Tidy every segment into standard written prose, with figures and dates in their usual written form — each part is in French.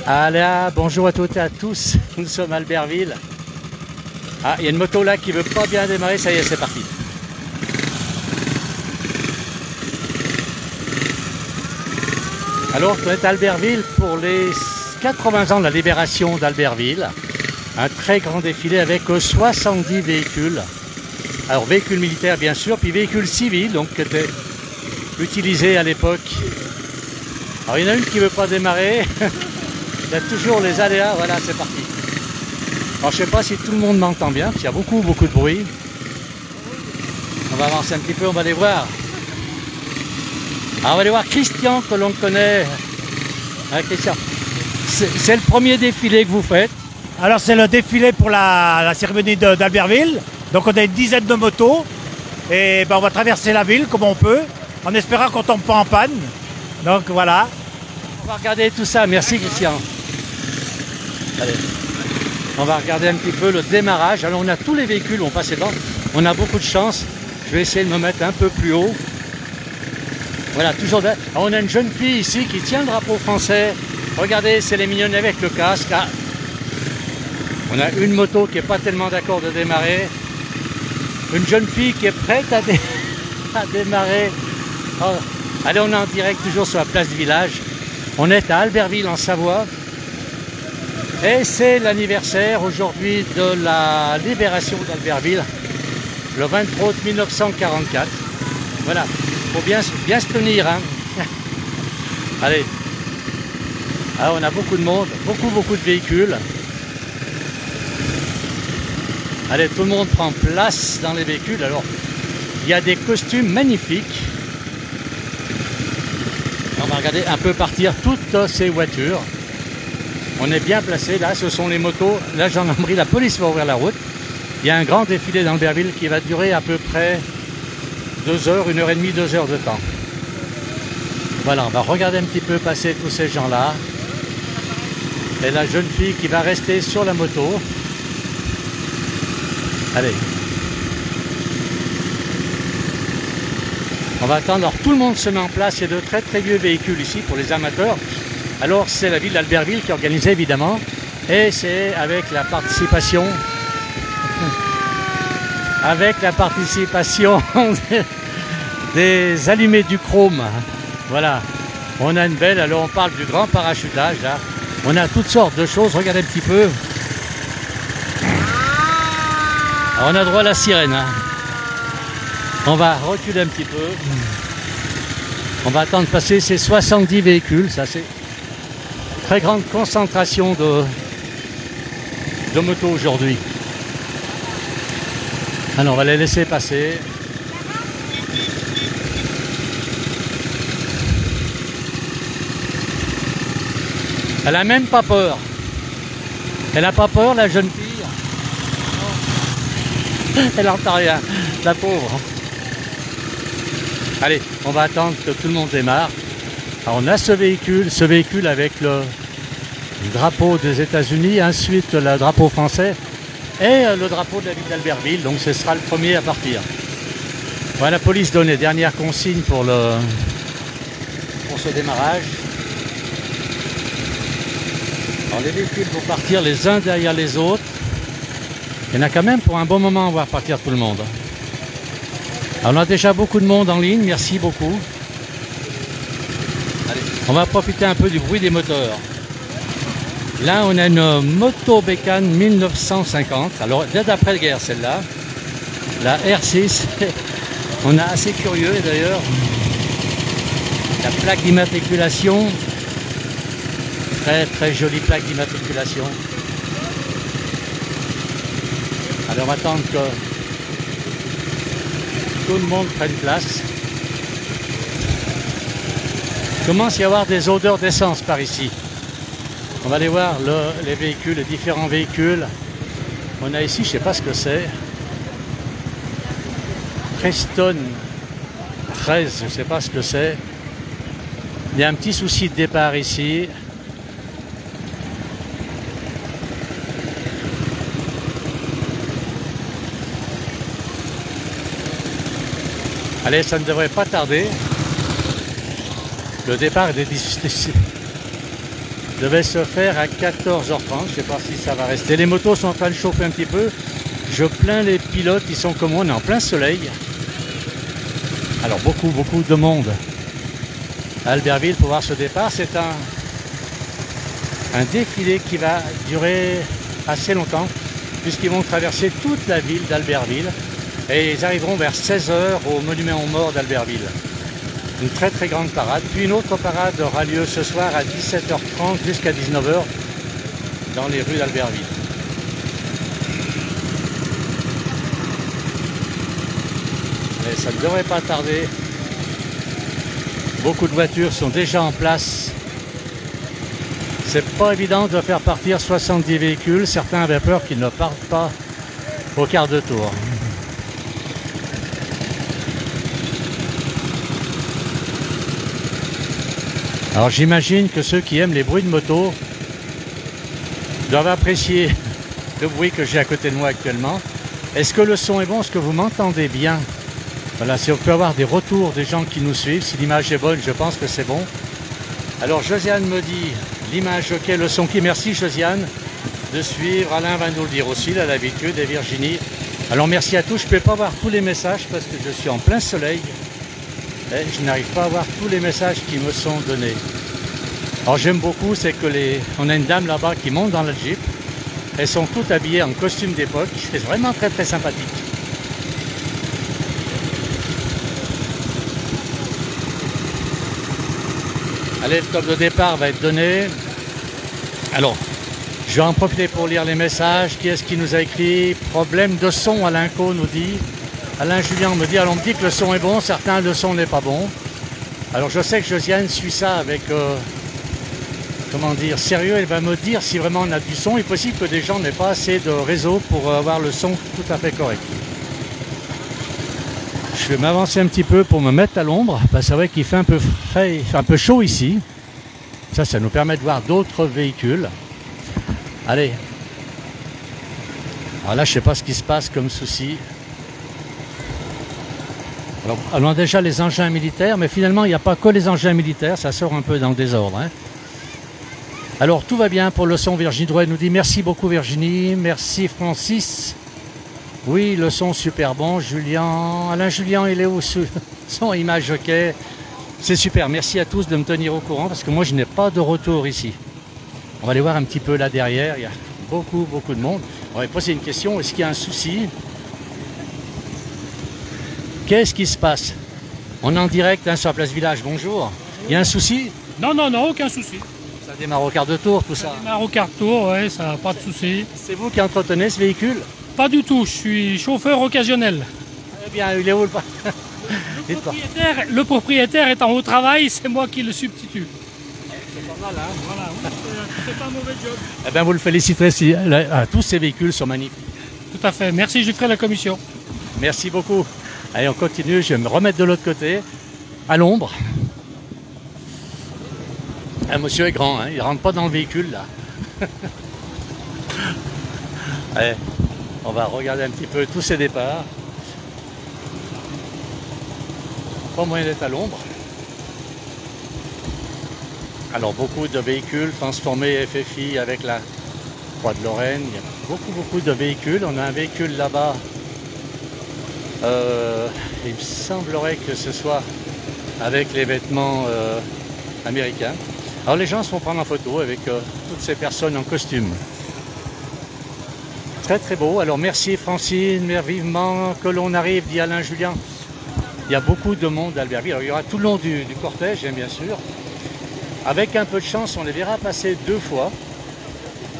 Allez, bonjour à toutes et à tous, nous sommes à Albertville. Ah, il y a une moto là qui veut pas bien démarrer, ça y est, c'est parti. Alors, on est à Albertville pour les 80 ans de la libération d'Albertville. Un très grand défilé avec 70 véhicules. Alors, véhicules militaires bien sûr, puis véhicules civils, donc qui étaient utilisés à l'époque. Alors, il y en a une qui veut pas démarrer. Il y a toujours les aléas, voilà, c'est parti. Alors, je ne sais pas si tout le monde m'entend bien, parce qu'il y a beaucoup de bruit. On va avancer un petit peu, on va aller voir. Alors, on va aller voir Christian, que l'on connaît. Hein, Christian, c'est le premier défilé que vous faites. Alors, c'est le défilé pour la cérémonie d'Albertville. Donc, on a une dizaine de motos. Et ben, on va traverser la ville comme on peut, en espérant qu'on ne tombe pas en panne. Donc, voilà. On va regarder tout ça. Merci, Christian. Allez. On va regarder un petit peu le démarrage. Alors on a tous les véhicules, on passe devant. On a beaucoup de chance. Je vais essayer de me mettre un peu plus haut. Voilà, toujours là. Alors, on a une jeune fille ici qui tient le drapeau français. Regardez, c'est les mignonnes avec le casque. Ah. On a une moto qui n'est pas tellement d'accord de démarrer. Une jeune fille qui est prête à démarrer. Oh. Allez, on est en direct toujours sur la place du village. On est à Albertville en Savoie. Et c'est l'anniversaire aujourd'hui de la libération d'Albertville, le 23 août 1944. Voilà, il faut bien se tenir. Hein. Allez, alors on a beaucoup de monde, beaucoup de véhicules. Allez, tout le monde prend place dans les véhicules. Alors, il y a des costumes magnifiques. On va regarder un peu partir toutes ces voitures. On est bien placé, là ce sont les motos, la gendarmerie, la police va ouvrir la route. Il y a un grand défilé d'Albertville qui va durer à peu près 2 heures, 1h30, 2 heures de temps. Voilà, on va regarder un petit peu passer tous ces gens-là. Et la jeune fille qui va rester sur la moto. Allez. On va attendre, alors tout le monde se met en place, il y a de très vieux véhicules ici pour les amateurs. Alors c'est la ville d'Albertville qui organise évidemment, et c'est avec la participation des allumés du chrome. Voilà, on a une belle, alors on parle du grand parachutage là, on a toutes sortes de choses, regardez un petit peu. Alors, on a droit à la sirène, hein. On va reculer un petit peu, on va attendre de passer ces 70 véhicules, ça c'est très grande concentration de motos aujourd'hui. Alors on va les laisser passer. Elle a même pas peur. Elle a pas peur, la jeune fille. Elle n'entend rien, la pauvre. Allez, on va attendre que tout le monde démarre. Alors on a ce véhicule avec le drapeau des États-Unis, ensuite le drapeau français et le drapeau de la ville d'Albertville. Donc ce sera le premier à partir. Voilà, la police donne les dernières consignes pour ce démarrage. Alors les véhicules vont partir les uns derrière les autres. Il y en a quand même pour un bon moment, on va partir tout le monde. Alors on a déjà beaucoup de monde en ligne, merci beaucoup. Allez, on va profiter un peu du bruit des moteurs. Là, on a une moto bécane 1950. Alors, dès d'après-guerre, celle-là. La R6. On a assez curieux, d'ailleurs. La plaque d'immatriculation. Très jolie plaque d'immatriculation. Alors, on va attendre que tout le monde prenne place. Il commence à y avoir des odeurs d'essence par ici. On va aller voir les véhicules, les différents véhicules. On a ici, je ne sais pas ce que c'est. Preston 13, je ne sais pas ce que c'est. Il y a un petit souci de départ ici. Allez, ça ne devrait pas tarder. Le départ est devait se faire à 14h30. Je ne sais pas si ça va rester. Les motos sont en train de chauffer un petit peu. Je plains les pilotes qui sont comme moi, on est en plein soleil. Alors beaucoup de monde à Albertville pour voir ce départ. C'est un défilé qui va durer assez longtemps puisqu'ils vont traverser toute la ville d'Albertville et ils arriveront vers 16h au monument aux morts d'Albertville. Une très grande parade. Puis une autre parade aura lieu ce soir à 17h30 jusqu'à 19h dans les rues d'Albertville. Et ça ne devrait pas tarder. Beaucoup de voitures sont déjà en place. C'est pas évident de faire partir 70 véhicules. Certains avaient peur qu'ils ne partent pas au quart de tour. Alors j'imagine que ceux qui aiment les bruits de moto doivent apprécier le bruit que j'ai à côté de moi actuellement. Est-ce que le son est bon? Est-ce que vous m'entendez bien? Voilà, si on peut avoir des retours des gens qui nous suivent, si l'image est bonne, je pense que c'est bon. Alors Josiane me dit, l'image ok, le son qui, merci Josiane de suivre, Alain va nous le dire aussi, il a l'habitude, et Virginie. Alors merci à tous, je ne peux pas voir tous les messages parce que je suis en plein soleil. Et je n'arrive pas à voir tous les messages qui me sont donnés. Alors j'aime beaucoup, c'est que on a une dame là-bas qui monte dans la Jeep. Elles sont toutes habillées en costume d'époque. C'est vraiment très sympathique. Allez, le top de départ va être donné. Alors, je vais en profiter pour lire les messages. Qui est-ce qui nous a écrit? Problème de son, Alain Co nous dit. Alain Julien me dit, alors on me dit que le son est bon, certains le son n'est pas bon. Alors je sais que Josiane suit ça avec, comment dire, sérieux, elle va me dire si vraiment on a du son. Il est possible que des gens n'aient pas assez de réseau pour avoir le son tout à fait correct. Je vais m'avancer un petit peu pour me mettre à l'ombre, parce que c'est vrai qu'il fait un peu frais, un peu chaud ici. Ça nous permet de voir d'autres véhicules. Allez. Alors là, je ne sais pas ce qui se passe comme souci. Alors, on a déjà les engins militaires, mais finalement, il n'y a pas que les engins militaires, ça sort un peu dans le désordre. Hein. Alors, tout va bien pour le son. Virginie Drouet nous dit merci beaucoup Virginie, merci Francis. Oui, le son super bon. Julien, Alain Julien, il est où? Son image ok. C'est super, merci à tous de me tenir au courant, parce que moi, je n'ai pas de retour ici. On va aller voir un petit peu là derrière, il y a beaucoup de monde. On va poser une question, est-ce qu'il y a un souci? Qu'est-ce qui se passe? On est en direct hein, sur la place Village, bonjour. Il y a un souci? Non, aucun souci. Ça démarre au quart de tour, tout ça? Ça démarre au quart de tour, oui, ça n'a pas de souci. C'est vous qui entretenez ce véhicule? Pas du tout, je suis chauffeur occasionnel. Eh bien, il est où Le propriétaire étant au travail, c'est moi qui le substitue. C'est pas mal, hein? Voilà, c'est pas un mauvais job. Eh bien, vous le féliciterez si tous ces véhicules sont magnifiques. Tout à fait, merci, je ferai la commission. Merci beaucoup. Allez, on continue, je vais me remettre de l'autre côté, à l'ombre. Un monsieur est grand, hein, il ne rentre pas dans le véhicule, là. Allez, on va regarder un petit peu tous ces départs. Pas moyen d'être à l'ombre. Alors, beaucoup de véhicules transformés FFI avec la Croix de Lorraine. Il y a beaucoup de véhicules. On a un véhicule là-bas. Il me semblerait que ce soit avec les vêtements américains. Alors les gens se font prendre en photo avec toutes ces personnes en costume. Très beau. Alors merci Francine, mais vivement que l'on arrive, dit Alain Julien. Il y a beaucoup de monde à Albertville. Alors il y aura tout le long du cortège, bien sûr. Avec un peu de chance, on les verra passer 2 fois,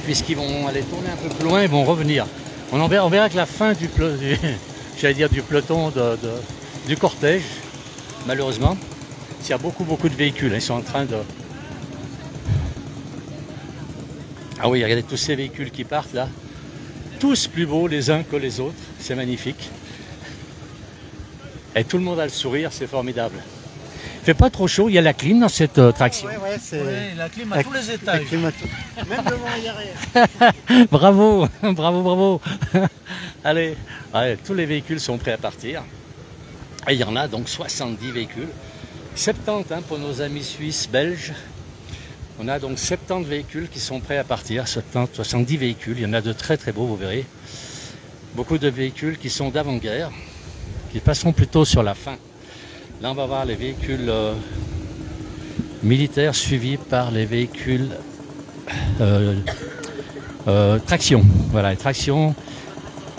puisqu'ils vont aller tourner un peu plus loin et vont revenir. On verra que la fin du peloton du cortège, malheureusement. Il y a beaucoup de véhicules, ils sont en train de... Ah oui, regardez tous ces véhicules qui partent là. Tous plus beaux les uns que les autres, c'est magnifique. Et tout le monde a le sourire, c'est formidable. Il fait pas trop chaud, il y a la clim dans cette traction. Oui, la clim à tous les étages. Même devant et derrière. Bravo. Allez, tous les véhicules sont prêts à partir. Et il y en a donc 70 véhicules. 70 hein, pour nos amis suisses, belges. On a donc 70 véhicules qui sont prêts à partir, 70, 70 véhicules, il y en a de très très beaux, vous verrez. Beaucoup de véhicules qui sont d'avant-guerre, qui passeront plutôt sur la fin. Là on va voir les véhicules militaires suivis par les véhicules traction. Voilà, les tractions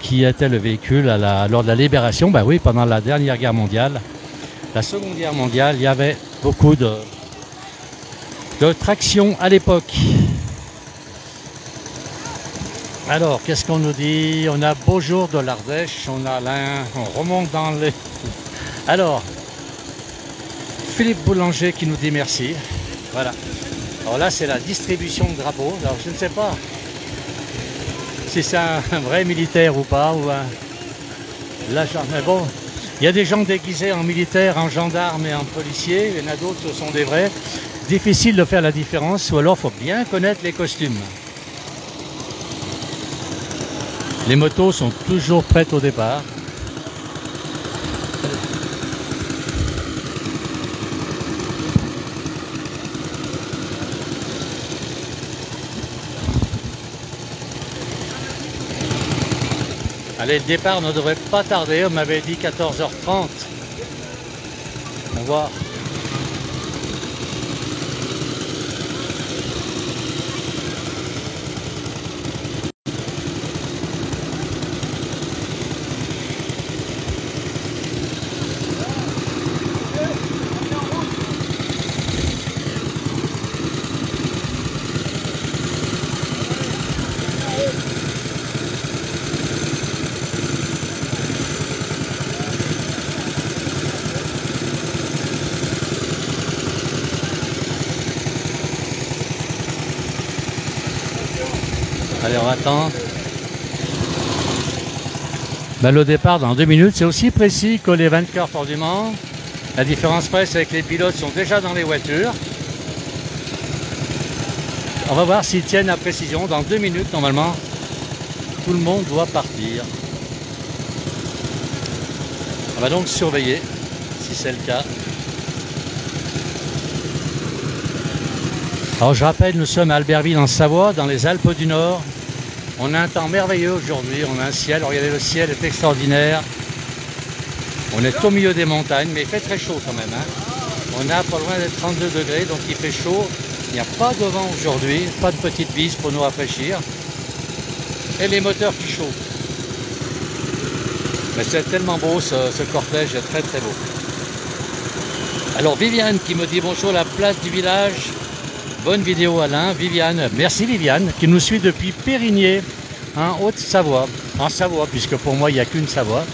qui était le véhicule lors de la libération. Ben oui, pendant la dernière guerre mondiale, la seconde guerre mondiale, il y avait beaucoup de traction à l'époque. Alors, qu'est-ce qu'on nous dit? On a beau jour de l'Ardèche, on remonte dans les... Alors, Philippe Boulanger qui nous dit merci. Voilà. Alors là, c'est la distribution de drapeaux. Alors, je ne sais pas si c'est un vrai militaire ou pas. Là, mais bon, il y a des gens déguisés en militaire, en gendarme et en policier. Il y en a d'autres qui sont des vrais. Difficile de faire la différence, ou alors il faut bien connaître les costumes. Les motos sont toujours prêtes au départ. Allez, le départ ne devrait pas tarder, on m'avait dit 14h30. On voit. Allez, on attend. Ben, le départ dans 2 minutes, c'est aussi précis que les 24 heures du Mans. La différence près, c'est que les pilotes sont déjà dans les voitures. On va voir s'ils tiennent à précision. Dans 2 minutes, normalement, tout le monde doit partir. On va donc surveiller, si c'est le cas. Alors je rappelle, nous sommes à Albertville en Savoie, dans les Alpes du Nord. On a un temps merveilleux aujourd'hui, on a un ciel, regardez, le ciel est extraordinaire. On est au milieu des montagnes, mais il fait très chaud quand même. On a pas loin des 32 degrés, donc il fait chaud. Il n'y a pas de vent aujourd'hui, pas de petite bise pour nous rafraîchir. Et les moteurs qui chauffent. Mais c'est tellement beau, ce cortège est très très beau. Alors Viviane qui me dit bonjour, la place du village. Bonne vidéo Alain, Viviane, merci Viviane, qui nous suit depuis Périgné, en Haute-Savoie, en Savoie, puisque pour moi il n'y a qu'une Savoie.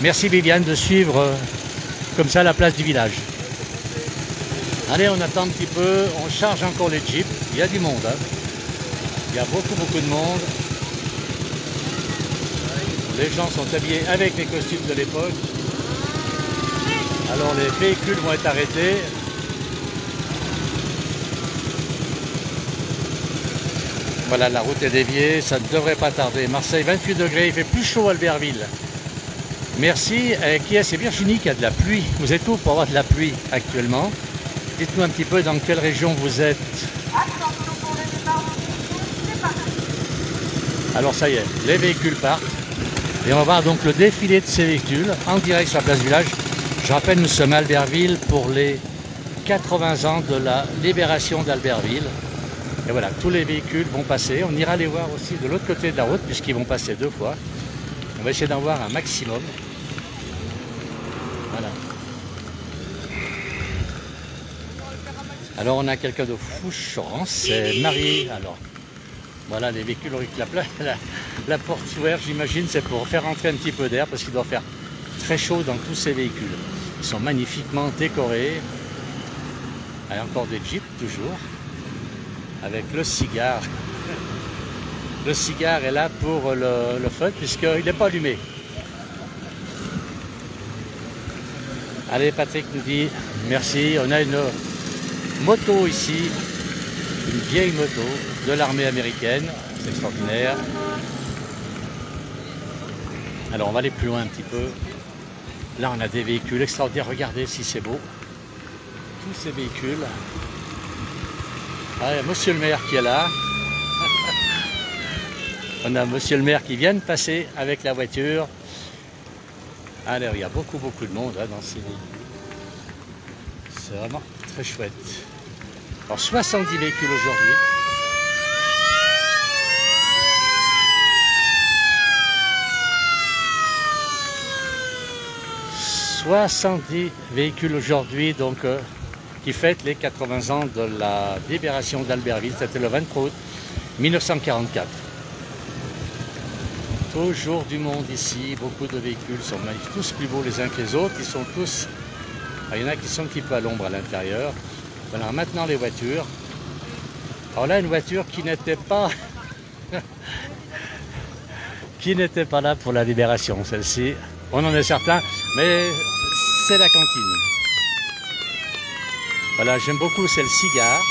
Merci Viviane de suivre comme ça la place du village. Allez, on attend un petit peu, on charge encore les jeeps, il y a du monde, hein. Il y a beaucoup de monde. Les gens sont habillés avec les costumes de l'époque. Alors les véhicules vont être arrêtés. Voilà, la route est déviée, ça ne devrait pas tarder. Marseille, 28 degrés, il fait plus chaud à Albertville. Merci. Qui est? C'est Virginie qui a de la pluie. Vous êtes où pour avoir de la pluie actuellement? Dites-nous un petit peu dans quelle région vous êtes. Alors ça y est, les véhicules partent. Et on va voir donc le défilé de ces véhicules en direct sur la place du village. Je rappelle, nous sommes à Albertville pour les 80 ans de la libération d'Albertville. Et voilà, tous les véhicules vont passer. On ira les voir aussi de l'autre côté de la route puisqu'ils vont passer 2 fois. On va essayer d'en voir un maximum. Voilà. Alors on a quelqu'un de Foucheron, c'est Marie. Alors voilà, les véhicules avec la porte ouverte, j'imagine, c'est pour faire entrer un petit peu d'air parce qu'il doit faire très chaud dans tous ces véhicules. Ils sont magnifiquement décorés. Il y a encore des jeeps toujours. Avec le cigare. Le cigare est là pour le fun puisqu'il n'est pas allumé. Allez, Patrick nous dit merci. On a une moto ici, une vieille moto de l'armée américaine. C'est extraordinaire. Alors on va aller plus loin un petit peu. Là on a des véhicules extraordinaires. Regardez si c'est beau. Tous ces véhicules. Ah, il y a monsieur le maire qui est là. On a monsieur le maire qui vient de passer avec la voiture. Alors, il y a beaucoup de monde hein, dans ces véhicules. C'est vraiment très chouette. Alors, 70 véhicules aujourd'hui. « 70 véhicules aujourd'hui, donc qui fêtent les 80 ans de la libération d'Albertville. C'était le 23 août 1944. Toujours du monde ici, beaucoup de véhicules sont magnifiques, tous plus beaux les uns que les autres. Ils sont tous, il y en a qui sont un petit peu à l'ombre à l'intérieur. Voilà, maintenant les voitures. Alors là, une voiture qui n'était pas là pour la libération, celle-ci. On en est certain, mais c'est la cantine. Voilà, j'aime beaucoup, c'est le cigare.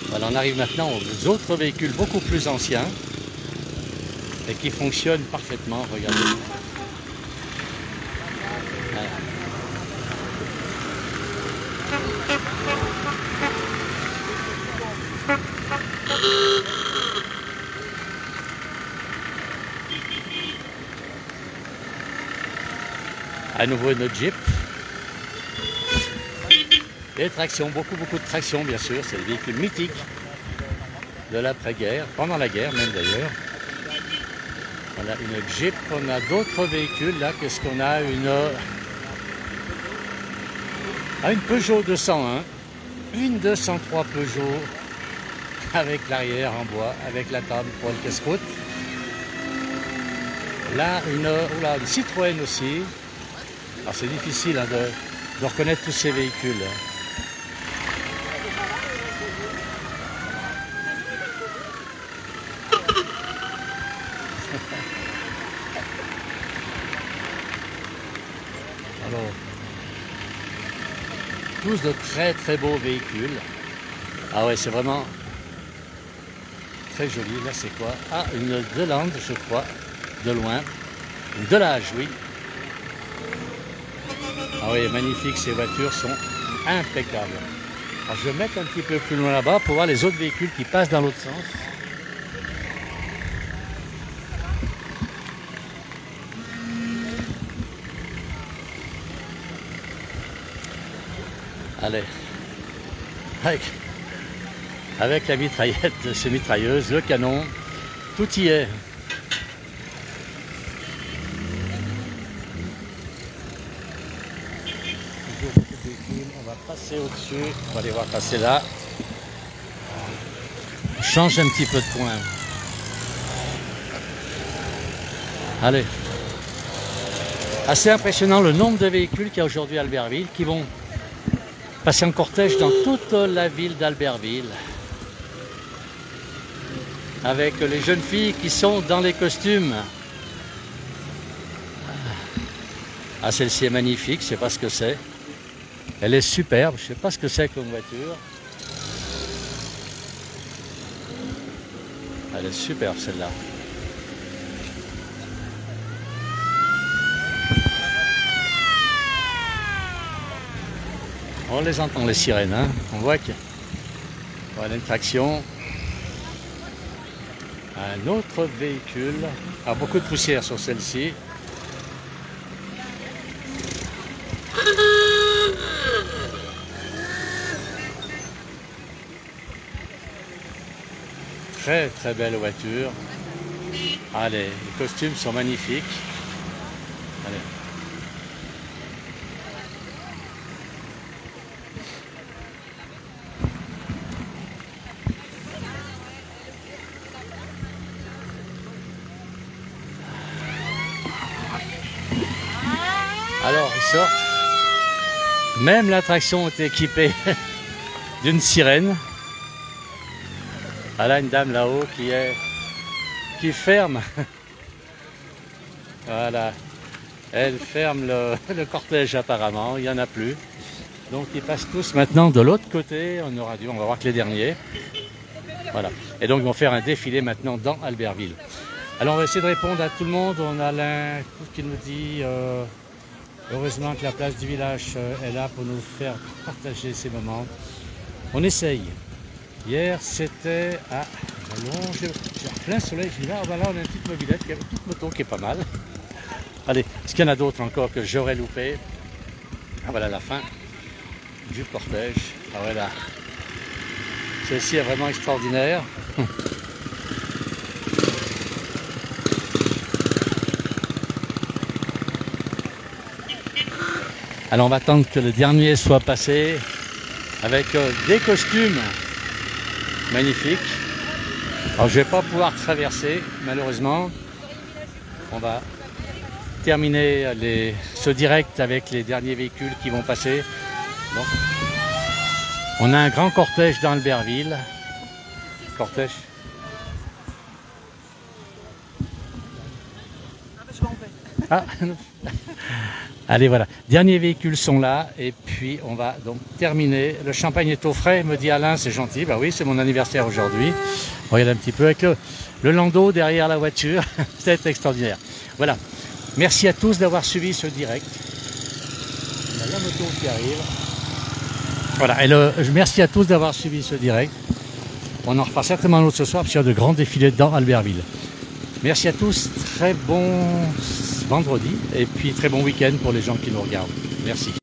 Voilà, on arrive maintenant aux autres véhicules beaucoup plus anciens et qui fonctionnent parfaitement, regardez. Voilà. À nouveau une Jeep. Des tractions, beaucoup de tractions bien sûr, c'est le véhicule mythique de l'après-guerre, pendant la guerre même d'ailleurs. Voilà une Jeep, on a d'autres véhicules là, qu'est-ce qu'on a? Une Peugeot 201, une 203 Peugeot avec l'arrière en bois, avec la table pour le casse-croûte. Là une Citroën aussi. Alors c'est difficile hein, de reconnaître tous ces véhicules. Alors, tous de très beaux véhicules. Ah ouais, c'est vraiment très joli. Là, c'est quoi? Ah, une Delande, je crois, de loin. Une Delage, oui. Ah oui, magnifique, ces voitures sont impeccables. Alors, je vais mettre un petit peu plus loin là-bas pour voir les autres véhicules qui passent dans l'autre sens. Allez, avec la mitraillette, ces mitrailleuses, le canon, tout y est. On va passer au-dessus, on va les voir passer là. On change un petit peu de coin. Allez. Assez impressionnant le nombre de véhicules qu'il y a aujourd'hui à Albertville qui vont passer en cortège dans toute la ville d'Albertville. Avec les jeunes filles qui sont dans les costumes. Ah, celle-ci est magnifique, je ne sais pas ce que c'est. Elle est superbe, je ne sais pas ce que c'est comme voiture. Elle est superbe celle-là. On les entend les sirènes, hein. On voit qu'il y a une traction. Un autre véhicule. Ah, beaucoup de poussière sur celle-ci. Très belle voiture. Allez, les costumes sont magnifiques. Allez. Alors, ils sortent. Même l'attraction est équipée d'une sirène. Ah là, une dame là-haut qui ferme. Voilà. Elle ferme le cortège apparemment. Il n'y en a plus. Donc, ils passent tous maintenant de l'autre côté. On va voir que les derniers. Voilà. Et donc, ils vont faire un défilé maintenant dans Albertville. Alors on va essayer de répondre à tout le monde. On a Alain qui nous dit heureusement que la place du village est là pour nous faire partager ces moments. On essaye. Hier c'était à j'ai plein soleil. Je dis là, voilà, on a une petite mobilette, une petite moto qui est pas mal. Allez, est-ce qu'il y en a d'autres encore que j'aurais loupé? Ah voilà la fin du cortège. Ah voilà. Ceci est vraiment extraordinaire. Alors on va attendre que le dernier soit passé avec des costumes magnifiques. Alors je ne vais pas pouvoir traverser malheureusement. On va terminer ce direct avec les derniers véhicules qui vont passer. Donc, on a un grand cortège dans Albertville. Cortège. Ah, allez voilà, derniers véhicules sont là et puis on va donc terminer. Le champagne est au frais, me dit Alain, c'est gentil. Bah oui, c'est mon anniversaire aujourd'hui. Regardez un petit peu avec le landau derrière la voiture, c'est extraordinaire. Voilà, merci à tous d'avoir suivi ce direct. On a la moto qui arrive. Voilà, et merci à tous d'avoir suivi ce direct. On en refera certainement un autre ce soir parce qu'il y a de grands défilés dans Albertville. Merci à tous, très bon vendredi et puis très bon week-end pour les gens qui nous regardent. Merci.